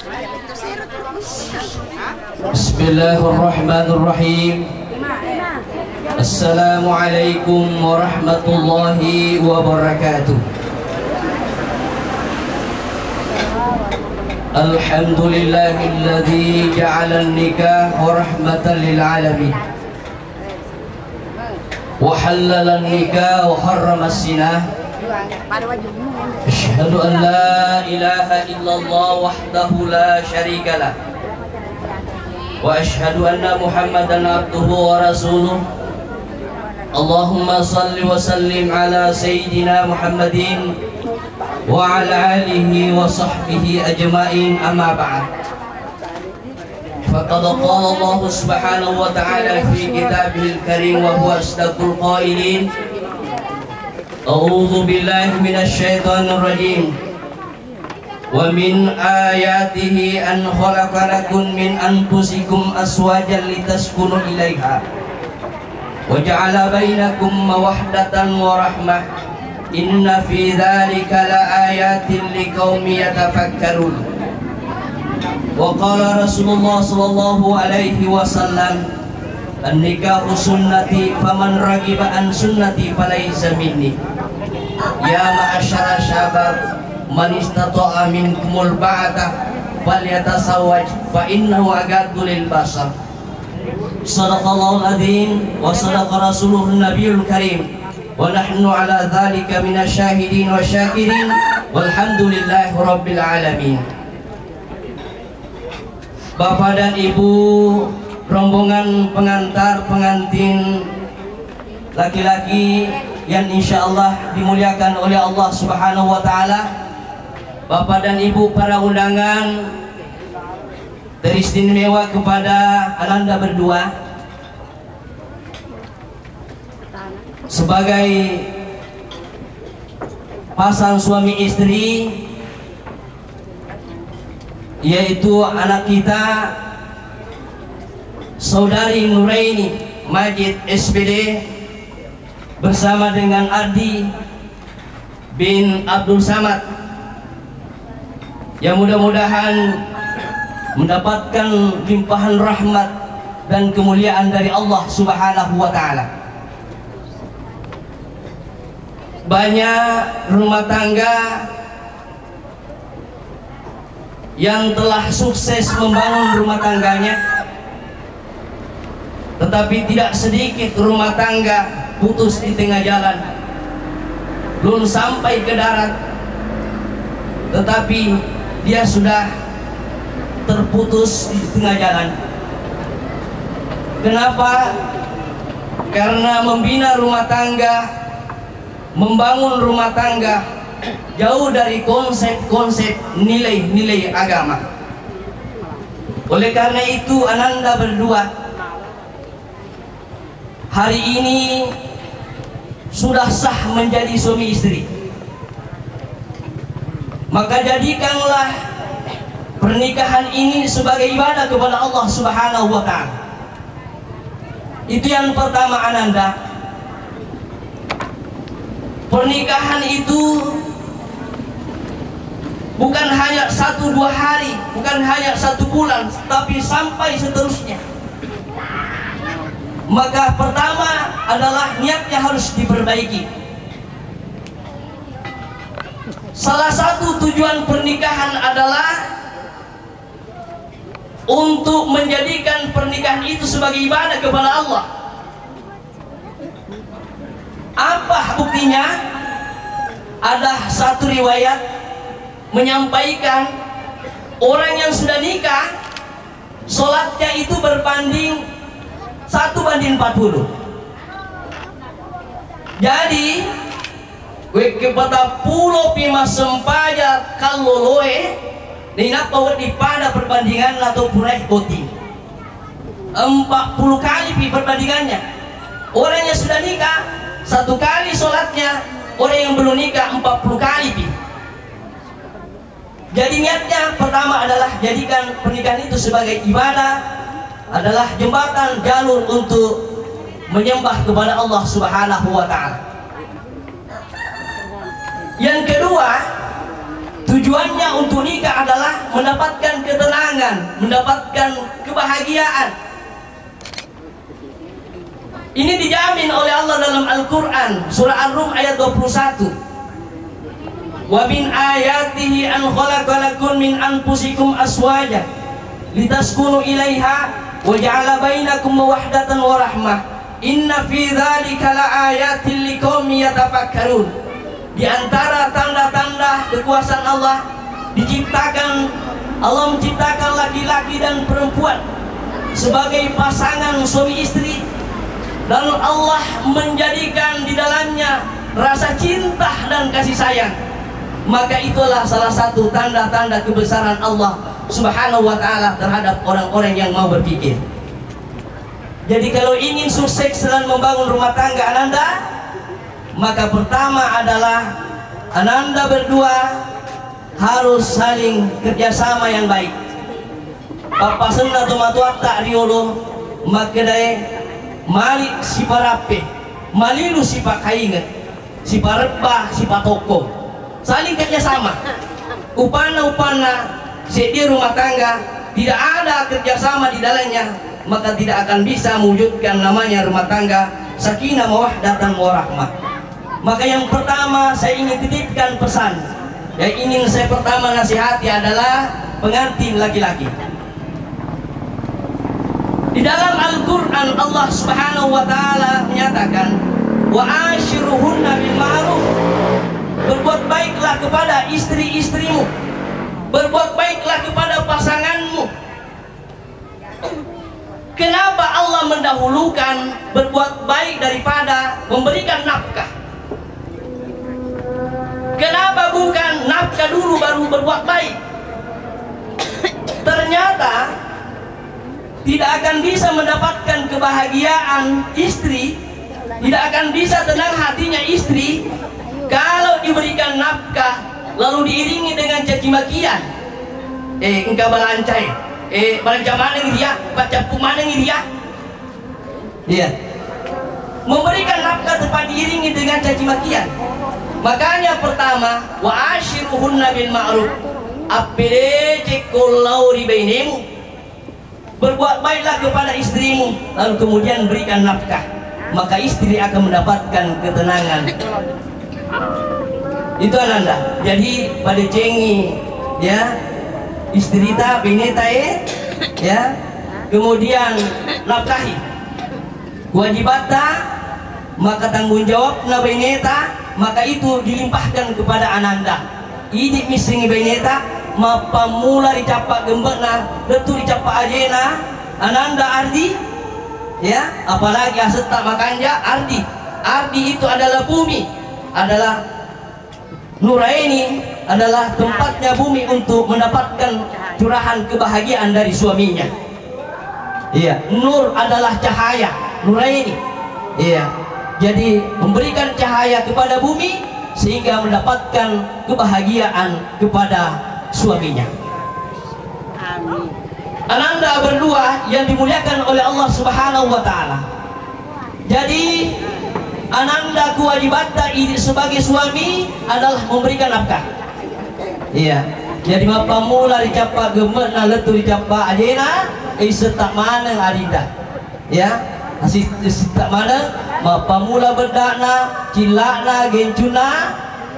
Bismillahirrahmanirrahim. Assalamualaikum warahmatullahi wabarakatuh. Alhamdulillahilladzi ja'ala an-nikah rahmatan lil alamin wa halala an-nikah wa harrama as-zinah. Asyhadu an la ilaha illallah wahdahu la syarika lah wa asyhadu anna Muhammadan abduhu wa rasuluh. Allahumma salli wa sallim ala sayyidina Muhammadin wa ala alihi wa sahbihi ajma'in, amma ba'd. Faqad qala Allah subhanahu wa ta'ala fi kitabihil karim wa huwa asdaqul qailin. A'udzu billahi minasy syaithanir rajim. Wa min ayatihi an khalaqa lakum min anfusikum azwajan litaskunu ilaiha wa ja'ala bainakum mawaddatan wa rahmah. Inna fi dzalika laayatin liqaumin yatafakkarun. Wa qala Rasulullah sallallahu alaihi wasallam, an-nikahu sunnati faman ragiba an sunnati falaysa minni. Ya ma'asyara syabab, man istata'a minkumul ba'ata falyatasawwaj fa innahu aghaddu lil basar. Shadaqallahul adzim wa shadaqa rasuluhun nabiyul karim. Wa nahnu ala dzalika minasyahidin wa syakirin walhamdulillahi rabbil alamin. Bapak dan Ibu, rombongan pengantar pengantin laki-laki yang insyaallah dimuliakan oleh Allah Subhanahu wa taala, Bapak dan Ibu para undangan, teristimewa kepada Ananda berdua sebagai pasang suami istri, yaitu anak kita Saudari Nuraini Majid SPD bersama dengan Ardi bin Abdul Samad, yang mudah-mudahan mendapatkan limpahan rahmat dan kemuliaan dari Allah Subhanahu wa taala. Banyak rumah tangga yang telah sukses membangun rumah tangganya, tetapi tidak sedikit rumah tangga putus di tengah jalan, belum sampai ke darat, tetapi dia sudah terputus di tengah jalan. Kenapa? Karena membina rumah tangga, membangun rumah tangga jauh dari konsep-konsep nilai-nilai agama. Oleh karena itu, Ananda berdua hari ini sudah sah menjadi suami istri. Maka jadikanlah pernikahan ini sebagai ibadah kepada Allah Subhanahu wa ta'ala. Itu yang pertama, Ananda. Pernikahan itu bukan hanya 1-2 hari, bukan hanya 1 bulan, tapi sampai seterusnya. Maka pertama adalah niatnya harus diperbaiki. Salah satu tujuan pernikahan adalah untuk menjadikan pernikahan itu sebagai ibadah kepada Allah. Apa buktinya? Ada satu riwayat menyampaikan orang yang sudah nikah sholatnya itu berbanding 1:40. Jadi kepada pulau pima sempaja kalau loe nina pawat di pada perbandingan atau purai boti 40 kali perbandingannya. Orang yang sudah nikah 1 kali sholatnya, orang yang belum nikah 40 kali. Jadi niatnya pertama adalah jadikan pernikahan itu sebagai ibadah, adalah jembatan jalur untuk menyembah kepada Allah Subhanahu wa ta'ala. Yang kedua, Tujuannya untuk nikah adalah mendapatkan ketenangan, mendapatkan kebahagiaan. Ini dijamin oleh Allah dalam Al-Quran, surah Ar-Rum ayat 21. Wa min ayatihi an khalaqalakum min anfusikum aswaja litaskunu ilaiha wa ja'ala bainakum mawaddatan wa rahmah. Inna fi dzalika laayatil liqaumin yatafakkarun. Di antara tanda-tanda kekuasaan Allah, Allah menciptakan laki-laki dan perempuan sebagai pasangan suami istri, dan Allah menjadikan di dalamnya rasa cinta dan kasih sayang. Maka itulah salah satu tanda-tanda kebesaran Allah Subhanahu wa ta'ala terhadap orang-orang yang mau berpikir. Jadi kalau ingin sukses dalam membangun rumah tangga Ananda, maka pertama adalah Ananda berdua harus saling kerjasama yang baik. Papa senda tomatuak tak riolo makadai mali si parape malilu si pakaingat si parebah si patoko, saling kerjasama. Upana di rumah tangga tidak ada kerjasama di dalamnya, maka tidak akan bisa mewujudkan namanya rumah tangga sakinah mawaddatan warahmah. Maka yang pertama saya ingin titipkan pesan, yang ingin saya pertama nasihati adalah pengantin laki-laki. Di dalam Al-Quran Allah Subhanahu wa ta'ala menyatakan, wa ashiruhunna bil ma'ruf. Berbuat baiklah kepada istri-istrimu, berbuat baiklah kepada pasanganmu. Kenapa Allah mendahulukan berbuat baik daripada memberikan nafkah? Kenapa bukan nafkah dulu baru berbuat baik? Ternyata tidak akan bisa mendapatkan kebahagiaan istri, tidak akan bisa tenang hatinya istri kalau diberikan nafkah lalu diiringi dengan caci makian. Engkau balancai, balanca mana ini dia, baca mana ini dia. Iya. Memberikan nafkah tepat diiringi dengan caci makian. Makanya pertama, wa ashiruhunna bil ma'ruf. Apede cekulau ribainimu. Berbuat baiklah kepada istrimu, lalu kemudian berikan nafkah, maka istri akan mendapatkan ketenangan. Itu Ananda. Jadi pada cengi ya istri ta bineta ya, kemudian nafkahi wajibata, maka tanggung jawab na bineta, maka itu dilimpahkan kepada Ananda. Ini misingi bineta mapamula dicapak gembekna, letu dicapak ajena Ananda ardi ya, apalagi aset tak makanja ardi. Ardi itu adalah bumi, adalah Nuraini, adalah tempatnya bumi untuk mendapatkan curahan kebahagiaan dari suaminya. Iya, nur adalah cahaya, Nuraini. Iya, jadi memberikan cahaya kepada bumi sehingga mendapatkan kebahagiaan kepada suaminya. Amin. Ananda berdua yang dimuliakan oleh Allah Subhanahu wa ta'ala. Jadi Ananda kewajiban sebagai suami adalah memberikan nafkah. Iya. Jadi bapa mula dicapak gemet na letu dicapak ajena setak mana arida. Ya. Setak mana bapa mula berdana cilakna gencuna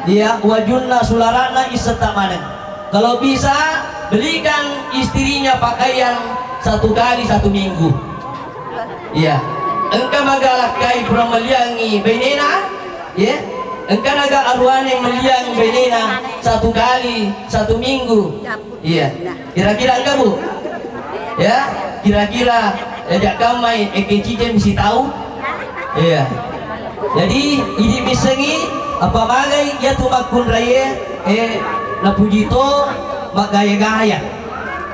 ya wajunna sularana setak mana. Kalau bisa belikan istrinya pakaian 1 kali 1 minggu. Iya. Engkau magalah kai pura meliangi benena, ya. Engkau naga arwane meliangi benena 1 kali 1 minggu. Iya. Kira-kira engkau bu? Ya. Kira-kira ajak kamai ekecijen mesti tahu. Iya. Jadi ini misengi apa magai ya tu makun raya napujito magaya-gaya.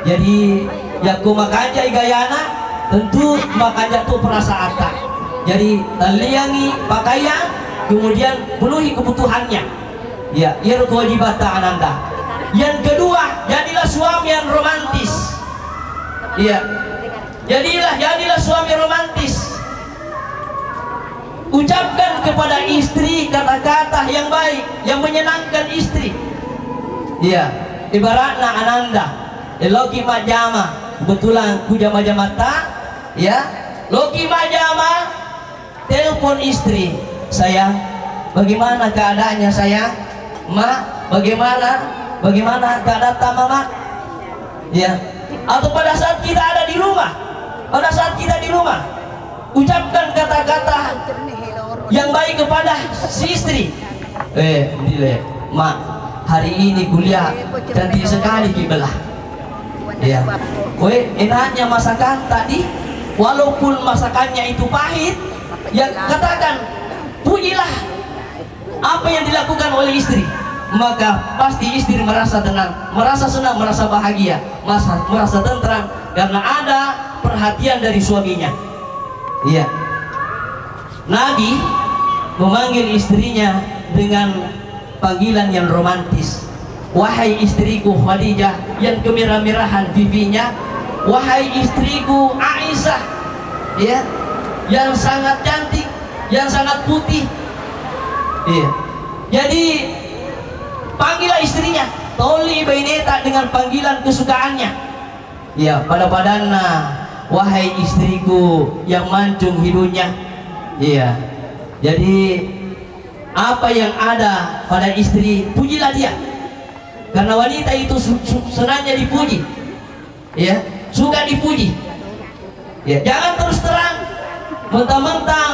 Jadi ya ku makanja igayana tentu makanya tuh perasaan tak. Jadi liangi pakaian, kemudian penuhi kebutuhannya. Ya, ia kewajiban Ananda. Yang kedua, jadilah suami yang romantis. Iya, jadilah suami romantis. Ucapkan kepada istri kata-kata yang baik, yang menyenangkan istri. Iya, ibaratnya ananda loki majama kebetulan ku jama-jama tak ya, loki majama telepon istri, sayang bagaimana keadaannya sayang, ma bagaimana keadaan mama ya. Atau pada saat kita ada di rumah, ucapkan kata-kata yang baik kepada si istri. Dile mak, hari ini kuliah cantik sekali kibelah ya. Enaknya masakan tadi, walaupun masakannya itu pahit, yang katakan pujilah apa yang dilakukan oleh istri, maka pasti istri merasa tenang, merasa senang, merasa bahagia, merasa tentram karena ada perhatian dari suaminya. Iya, Nabi memanggil istrinya dengan panggilan yang romantis. Wahai istriku Khadijah yang kemerah-merahan pipinya, wahai istriku Aisyah ya, yang sangat cantik, yang sangat putih. Iya. Jadi panggillah istrinya Toli Baineta dengan panggilan kesukaannya. Ya, pada badannya, wahai istriku yang mancung hidungnya. Iya. Jadi apa yang ada pada istri, pujilah dia. Karena wanita itu senangnya dipuji. Ya, suka dipuji. Ya, jangan terus terang mentang-mentang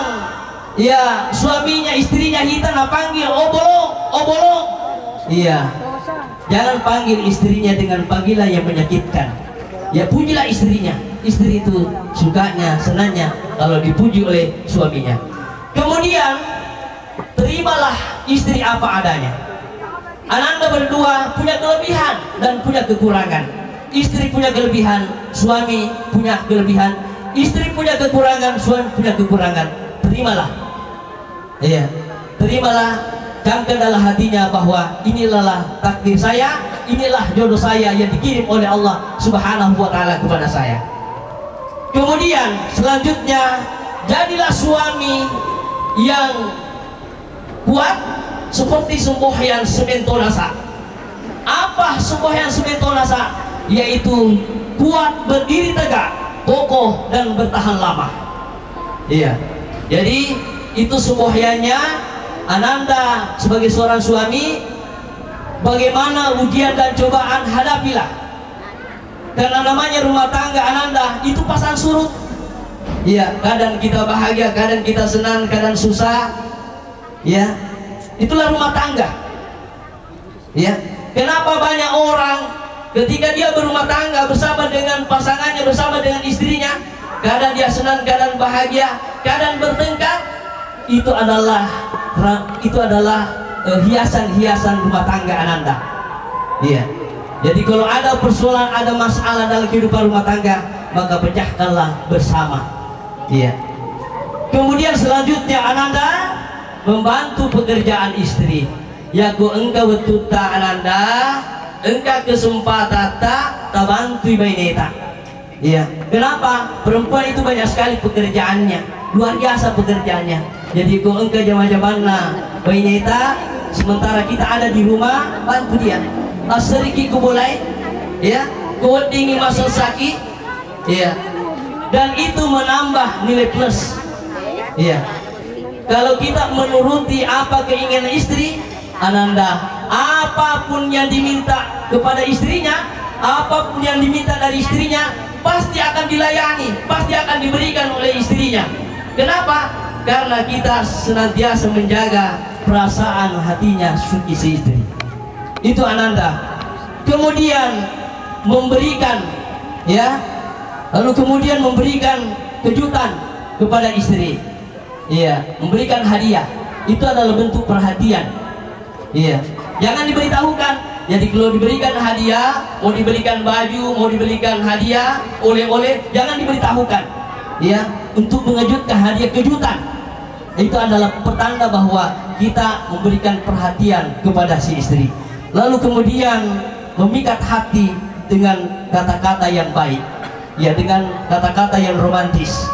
ya suaminya istrinya hitam panggil obolong. Iya. Jangan panggil istrinya dengan panggilan yang menyakitkan. Ya, pujilah istrinya. Istri itu sukanya, senangnya kalau dipuji oleh suaminya. Kemudian terimalah istri apa adanya. Ananda berdua punya kelebihan dan punya kekurangan. Istri punya kelebihan, suami punya kelebihan. Istri punya kekurangan, suami punya kekurangan. Terimalah. Iya, terimalah. Camkan dalam hatinya bahwa inilah takdir saya, inilah jodoh saya yang dikirim oleh Allah Subhanahu wa Ta'ala kepada saya. Kemudian selanjutnya, jadilah suami yang kuat seperti semboyan sementonasa. Apa semboyan sementonasa? Yaitu kuat, berdiri tegak, kokoh dan bertahan lama. Iya. Jadi itu semboyannya Ananda sebagai seorang suami. Bagaimana ujian dan cobaan, hadapilah. Karena namanya rumah tangga Ananda itu pasang surut. Iya, kadang kita bahagia, kadang kita senang, kadang susah. Ya, itulah rumah tangga. Ya, kenapa banyak orang ketika dia berumah tangga bersama dengan pasangannya, bersama dengan istrinya, kadang dia senang, kadang bahagia, kadang bertengkar. Itu adalah hiasan-hiasan rumah tangga Ananda. Iya. Jadi kalau ada persoalan, ada masalah dalam kehidupan rumah tangga, maka pecahkanlah bersama. Iya. Kemudian selanjutnya Ananda membantu pekerjaan istri. Yaku engkau betuta Ananda, engkau kesempatan tak bantu Baineta. Iya. Kenapa? Perempuan itu banyak sekali pekerjaannya, luar biasa pekerjaannya. Jadi kau engkau zaman-zamanna Baineta, sementara kita ada di rumah, bantu dia. Aseriki ku boleh, ya, ku dingi masa sakit, ya. Dan itu menambah nilai plus. Iya. Kalau kita menuruti apa keinginan istri, Ananda, apapun yang diminta kepada istrinya, apapun yang diminta dari istrinya, pasti akan dilayani, pasti akan diberikan oleh istrinya. Kenapa? Karena kita senantiasa menjaga perasaan hatinya suci si istri. Itu Ananda. Kemudian memberikan, ya, lalu kemudian memberikan kejutan kepada istri. Iya, memberikan hadiah. Itu adalah bentuk perhatian. Iya, jangan diberitahukan. Jadi kalau diberikan hadiah, mau diberikan baju, mau diberikan hadiah, oleh-oleh, jangan diberitahukan. Ya, untuk mengejutkan, hadiah kejutan. Itu adalah pertanda bahwa kita memberikan perhatian kepada si istri. Lalu kemudian memikat hati dengan kata-kata yang baik. Ya, dengan kata-kata yang romantis.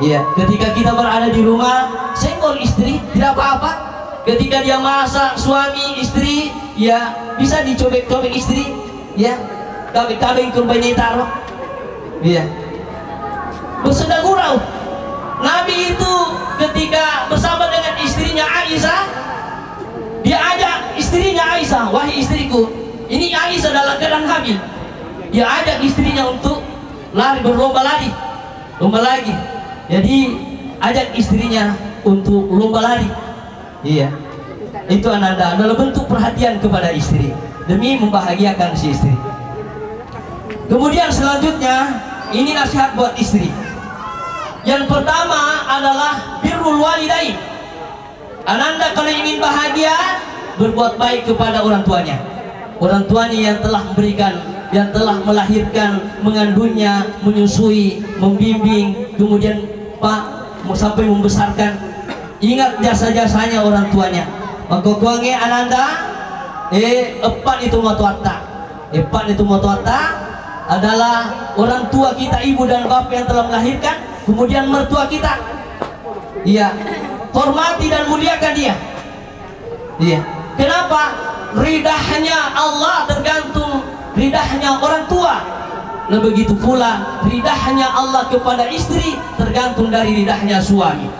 Ya, ketika kita berada di rumah, senggol istri, tidak apa-apa. Ketika dia masak, suami istri ya bisa dicobek-cobek istri, ya kabin kurbannya taruh, ya bersedang gurau. Nabi itu ketika bersama dengan istrinya Aisyah, dia ajak istrinya Aisyah, wahai istriku, ini Aisyah dalam keadaan hamil, dia ajak istrinya untuk berlomba lari, lomba lagi. Jadi ajak istrinya untuk lomba lari, iya. Itu Ananda adalah bentuk perhatian kepada istri demi membahagiakan si istri. Kemudian selanjutnya ini nasihat buat istri. Yang pertama adalah birrul walidain. Ananda kalau ingin bahagia, berbuat baik kepada orang tuanya. Orang tuanya yang telah memberikan, yang telah melahirkan, mengandungnya, menyusui, membimbing, kemudian sampai membesarkan. Ingat jasa-jasanya orang tuanya. Maka kuange Ananda epat itu motuata. Epat itu motuata adalah orang tua kita, ibu dan bapak yang telah melahirkan, kemudian mertua kita. Iya, hormati dan muliakan dia. Iya. Kenapa? Ridahnya Allah tergantung ridahnya orang tua. Nah begitu pula ridahnya Allah kepada istri tergantung dari ridahnya suami.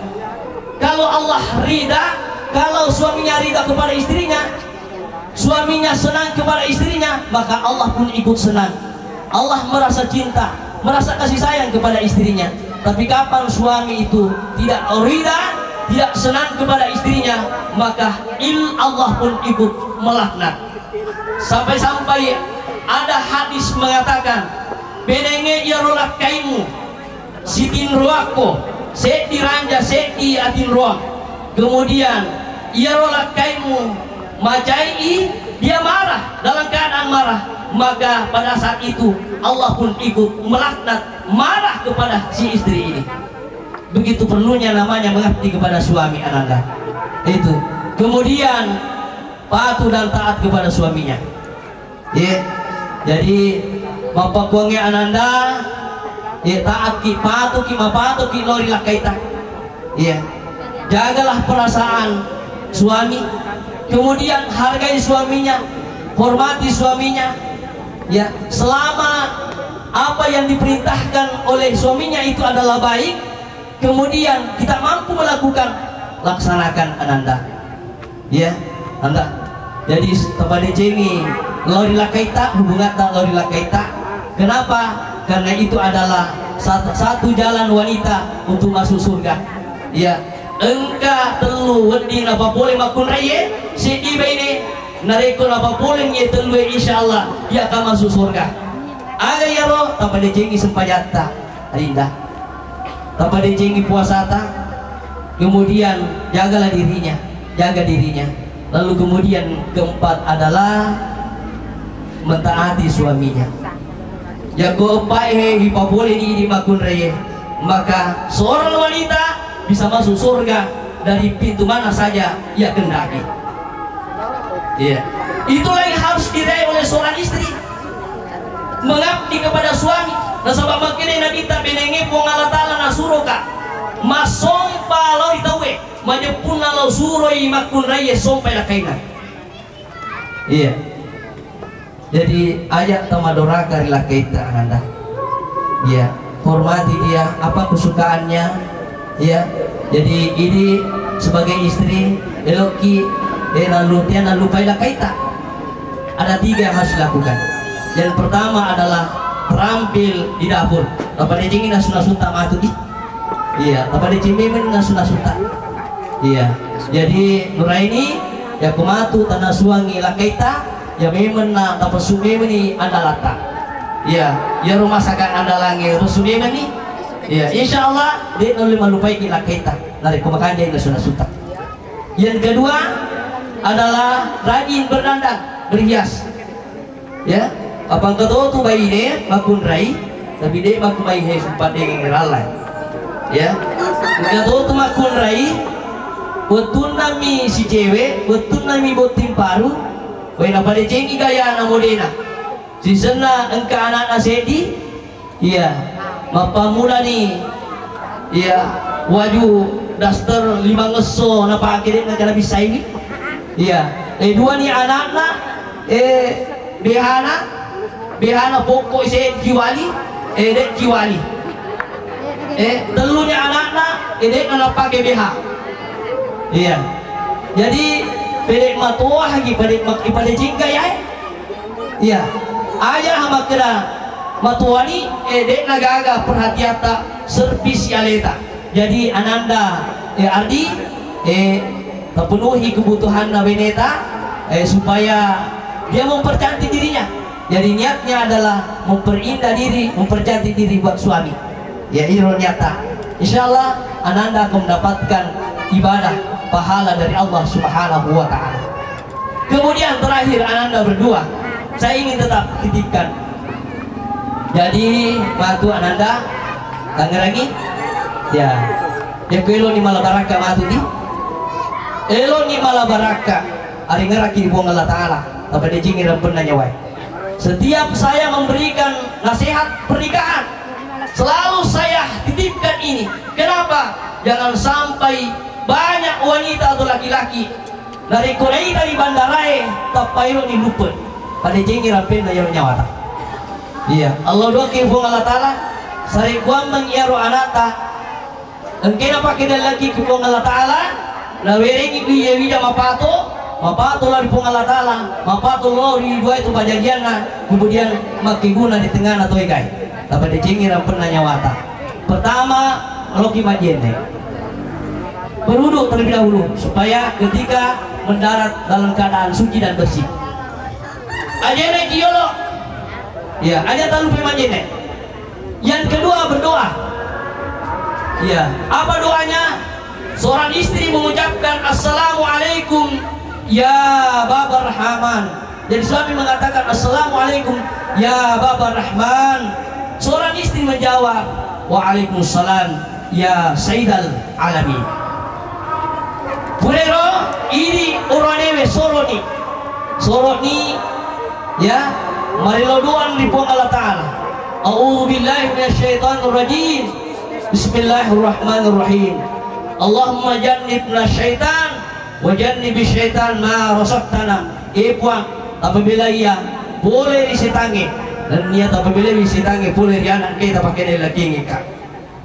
Kalau Allah ridha, kalau suaminya ridha kepada istrinya, suaminya senang kepada istrinya, maka Allah pun ikut senang. Allah merasa cinta, merasa kasih sayang kepada istrinya. Tapi kapan suami itu tidak ridha, tidak senang kepada istrinya, maka Allah pun ikut melaknat. Sampai-sampai ada hadis mengatakan, benenge ia rolak kaimu sitin ruako seti ranja seti atin ruang. Kemudian ia rolak kaimu majai, dia marah, dalam keadaan marah, maka pada saat itu Allah pun ikut melaknat, marah kepada si istri ini. Begitu perlunya namanya mengabdi kepada suami Ananda. Itu. Kemudian patuh dan taat kepada suaminya. Ya. Jadi bapak kuangnya Ananda, ya taat ki patuh ki mapatuh ki lori lakaita. Ya. Jagalah perasaan suami, kemudian hargai suaminya, hormati suaminya, ya selama apa yang diperintahkan oleh suaminya itu adalah baik, kemudian kita mampu melakukan, laksanakan Ananda, ya Anda. Jadi kepada jengi lori lakaita, hubungan tak lori lakaita. Kenapa? Karena itu adalah satu jalan wanita untuk masuk surga, ya. Engka telu wedi napa boleh makun raya si iba ini nareko napa boleh nye telu insyaallah dia akan masuk surga. Aga ya roh tanpa dijengi sempajata Arinda, tanpa dijengi puasata. Kemudian jagalah dirinya, jaga dirinya. Lalu kemudian keempat adalah mentaati suaminya. Jago epai hipa boleh di makun raya, maka seorang wanita bisa masuk surga dari pintu mana saja ia kendaki. Iya. Itulah yang harus diraih oleh seorang istri, mengabdi kepada suami. Nah sebab makanya Nabi tak benenge pong Allah Ta'ala nasuroka masompa lo itawe manyepuna lo suroi makun raya sompai lakaina. Iya. Jadi ayat tamadoraka rilakaita Ananda. Iya. Hormati dia, apa kesukaannya. Ya, jadi ini sebagai istri eloki nalu pailah kaita. Ada 3 yang harus dilakukan. Yang pertama adalah terampil di dapur. Apa dijingin nasunta matu di? Iya, apa dijingin nasunta. Iya. Jadi Nuraini ya kumatu tanah suangi lakaita ya memang na apa sumemeni andalata. Iya, ya rumah sakan andalangi rusumemeni. Ya, insya Allah dia boleh melupai kita dari kemakan dia sudah sutak. Yang kedua adalah rajin berdandan, berhias. Ya, apa kata tu bayi dia makun rai, tapi dia makun bayi he sempat dia ngeralai. Ya, kata tu makun rai, betul nami si cewek, betul nami botim paru, bayi napa dia cengi gaya namodena. Si sana engka anak nasedi, iya. Mapa mula ni, ya waju daster 5 ngeso napa akhirnya nak bisa ini, ya dua ni anak-anak behana pokok se jiwali dek jiwali telunya anak-anak dek nak pakai beha. Iya, jadi pedek matua lagi pada jingga ya. Iya, ayah makna matua ni dek nagaga perhatian tak servis aleta. Jadi ananda Ardi terpenuhi kebutuhan Beneta supaya dia mempercantik dirinya. Jadi niatnya adalah memperindah diri, mempercantik diri buat suami. Ya itu nyata. Insyaallah ananda akan mendapatkan ibadah pahala dari Allah Subhanahu wa taala. Kemudian terakhir ananda berdua, saya ingin tetap titipkan. Jadi matu ananda tangeragi ya. Ya kelo ni malabaraka matu di. Elo ni malabaraka ari ngeraki buang Allah taala. Tapi dia jingir pernah nyawai. Setiap saya memberikan nasihat pernikahan, selalu saya titipkan ini. Kenapa? Jangan sampai banyak wanita atau laki-laki dari Korea dari bandarai tapailo ni lupa pada jingir pernah yang nyawata. Iya, Allah doa ke buang Allah taala. Sari kuam mengiaro anata. Engkena pakai lagi ke buang Allah taala. Na weringi biye wida mapato lah di buang Allah taala. Mapato lo di dua itu bajagiana. Kemudian makiguna di tengah atau ikai. Tapi di cingir pernah nyawata. Pertama, loki majene. Berwudu terlebih dahulu supaya ketika mendarat dalam keadaan suci dan bersih. Ajene kiolo. Ya, aja tak lupa majene. Yang kedua berdoa. Ya, apa doanya? Seorang istri mengucapkan Assalamualaikum ya Babar Rahman. Jadi suami mengatakan Assalamualaikum ya Babar Rahman. Seorang istri menjawab Waalaikumsalam ya Sayyidal Alamin. Purero ini uranewe soroni ya mariloduan di puang Allah Ta'ala. A'udzubillahi minasyaitonir rajim. Bismillahirrahmanirrahim. Allahumma jannibna syaitan wa jannibi syaitan ma rasaqtana. Puang apabila ia boleh disetangi dan niat apabila disetangi boleh di anak kita pakai dari lagi ngika.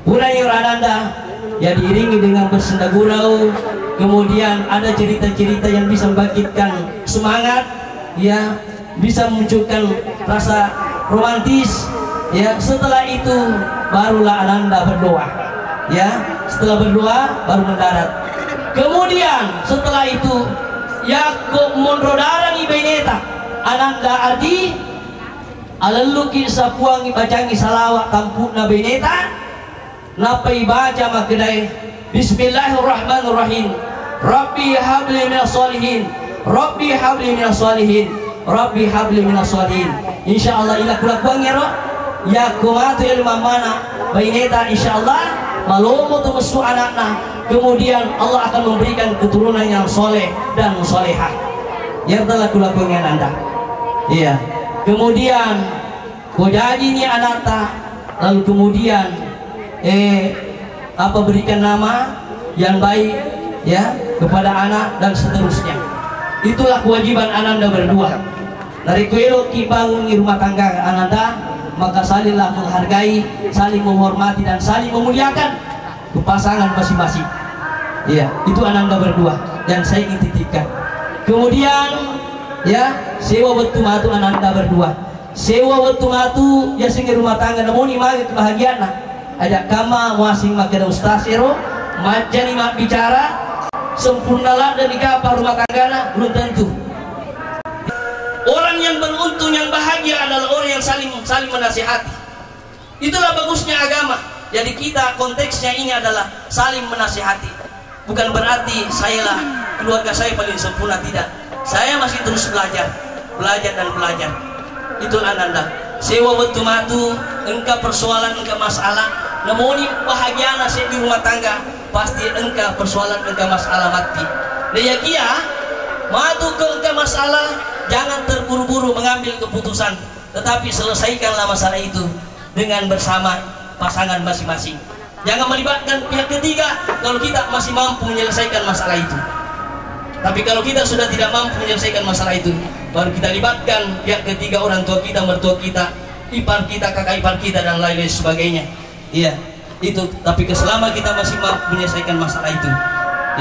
Pura yang ananda ya diiringi dengan bersenda gurau. Kemudian ada cerita-cerita yang bisa membangkitkan semangat, ya bisa memunculkan rasa romantis. Ya setelah itu barulah ananda berdoa. Ya setelah berdoa baru mendarat. Kemudian setelah itu Yakob mondrodara ni Beneta ananda Ardi alaluki sapuangi bacangi salawat tampuna Beneta napai baca makedai Bismillahirrahmanirrahim. Rabbi habli minas solihin, Rabbi habli minas solihin, Rabbi habli minas solihin. Insyaallah ila kulakuang ya roh ya kumatu ilmu mana Beneta insyaallah malomo temesu anakna. Kemudian Allah akan memberikan keturunan yang soleh dan solehah. Ya telah kulakuang anda. Iya. Kemudian kodaji ni anata lalu kemudian berikan nama yang baik ya kepada anak dan seterusnya. Itulah kewajiban ananda berdua. Dari kuelo ki bangun di rumah tangga ananda, maka salinglah menghargai, saling menghormati dan saling memuliakan ke pasangan masing-masing. Iya, itu ananda berdua yang saya ingin titipkan. Kemudian ya sewa betu matu ananda berdua. Sewa betu matu ya singgih rumah tangga namun image kebahagiaan. Ada kama muasing makada ustaz ero majani mak bicara sempurnalah dan nikah rumah tanggana belum tentu. Orang yang beruntung yang bahagia adalah orang yang saling menasihati. Itulah bagusnya agama. Jadi kita konteksnya ini adalah saling menasihati. Bukan berarti keluarga saya paling sempurna, tidak. Saya masih terus belajar dan belajar. Itulah ananda. Sewa betu matu engkau persoalan engkau masalah. Namun bahagia nasib di rumah tangga pasti engkau persoalan engkau masalah mati. Dia kia matu ke engkau masalah, jangan terburu-buru mengambil keputusan, tetapi selesaikanlah masalah itu dengan bersama pasangan masing-masing. Jangan melibatkan pihak ketiga kalau kita masih mampu menyelesaikan masalah itu. Tapi kalau kita sudah tidak mampu menyelesaikan masalah itu, baru kita libatkan pihak ketiga, orang tua kita, mertua kita, ipar kita, kakak ipar kita, dan lain-lain sebagainya. Iya, itu. Tapi selama kita masih mampu menyelesaikan masalah itu,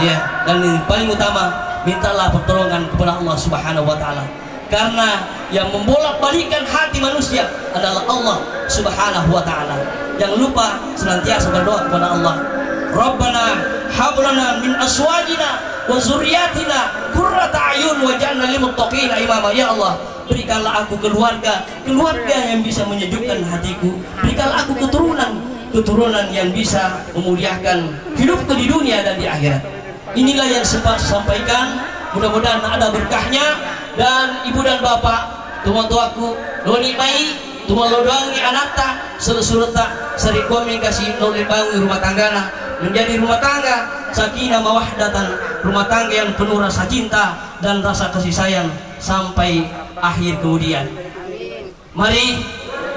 iya. Dan yang paling utama, mintalah pertolongan kepada Allah Subhanahu wa Ta'ala. Karena yang membolak-balikan hati manusia adalah Allah Subhanahu wa Ta'ala. Jangan lupa senantiasa berdoa kepada Allah. Rabbana hablana min aswajina wa zurriyatina qurrata ayun waj'alna lil muttaqina imama. Ya Allah, berikanlah aku keluarga yang bisa menyejukkan hatiku. Berikanlah aku keturunan yang bisa memuliakan hidupku di dunia dan di akhirat. Inilah yang sempat sampaikan. Mudah-mudahan ada berkahnya. Dan ibu dan bapak, tuaku, noni mai, tumalodangi anata, selusurta, seri komunikasi noni bangun rumah tanggana, menjadi rumah tangga sakinah mawahdatan, rumah tangga yang penuh rasa cinta dan rasa kasih sayang sampai akhir kemudian. Mari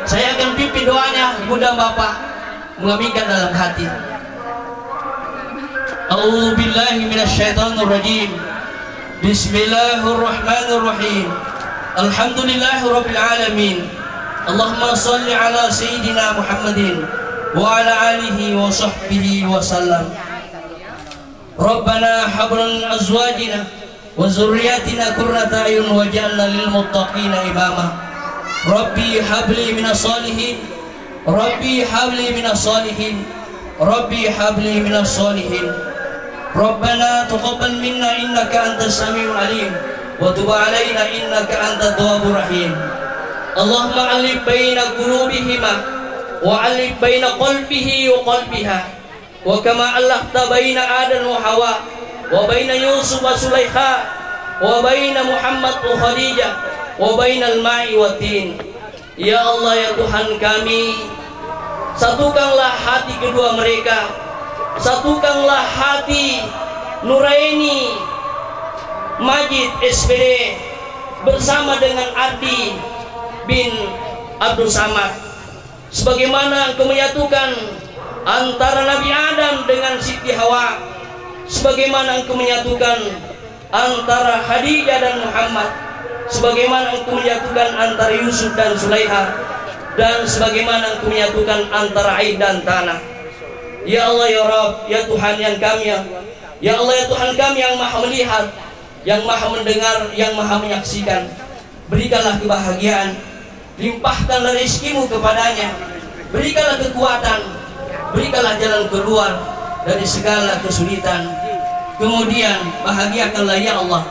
saya akan pimpin doanya ibu dan bapak, mengaminkan dalam hati. A'udzubillahi minasyaitonirrajim. Bismillahirrahmanirrahim. Alhamdulillahirabbil alamin. Allahumma shalli ala sayyidina Muhammadin wa ala alihi wa sahbihi wa sallam. Rabbana hab lana azwajina wa zurriyyatina qurrata a'yun waj'alna lil muttaqina imama. Rabbi habli minas salihin. Rabbi habli minas salihin. Rabbi habli minas salihin. Rabbana taqabbal minna innaka antas samiul alim wa tub alaina innaka antat tawwabur rahim. Allahumma alif baina qulubihima wa alif baina qalbihi wa qalbiha wa kama allafta baina Adam wa Hawa wa baina Yusuf wa Sulaikha wa baina Muhammad wa Khadijah wa baina al-ma'i wa tin. Ya Allah, ya Tuhan kami, satukanlah hati kedua mereka. Satukanlah hati Nuraini Majid SPD bersama dengan Ardi bin Abdul Samad, sebagaimana Engkau menyatukan antara Nabi Adam dengan Siti Hawa, sebagaimana Engkau menyatukan antara Khadijah dan Muhammad, sebagaimana Engkau menyatukan antara Yusuf dan Sulaikha, dan sebagaimana Engkau menyatukan antara air dan tanah. Ya Allah, ya Rabb, ya Tuhan yang kami, ya Allah, ya Tuhan kami yang maha melihat, yang maha mendengar, yang maha menyaksikan. Berikanlah kebahagiaan, limpahkanlah rezeki-Mu kepadanya, berikanlah kekuatan, berikanlah jalan keluar dari segala kesulitan. Kemudian bahagiakanlah ya Allah,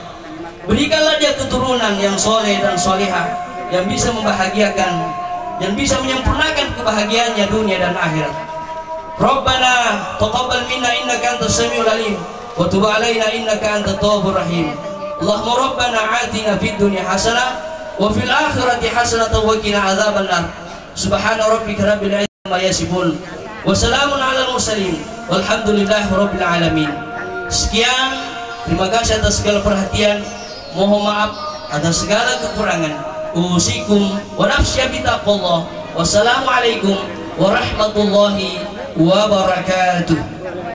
berikanlah dia keturunan yang soleh dan solehah, yang bisa membahagiakan, yang bisa menyempurnakan kebahagiaannya dunia dan akhirat. Rabbana taqabbal minna innaka antas samiul alim wa tub alaina innaka antat tawwabur rahim. Allahumma rabbana atina fid dunya hasanah wa fil akhirati hasanah wa qina adzabannar. Subhana rabbika rabbil izzati amma yasifun wa salamun alal mursalin walhamdulillahirabbil alamin. Sekian, terima kasih atas segala perhatian. Mohon maaf atas segala kekurangan. Usikum wa nafsya bi taqwallah. Wassalamualaikum warahmatullahi wabarakatuh.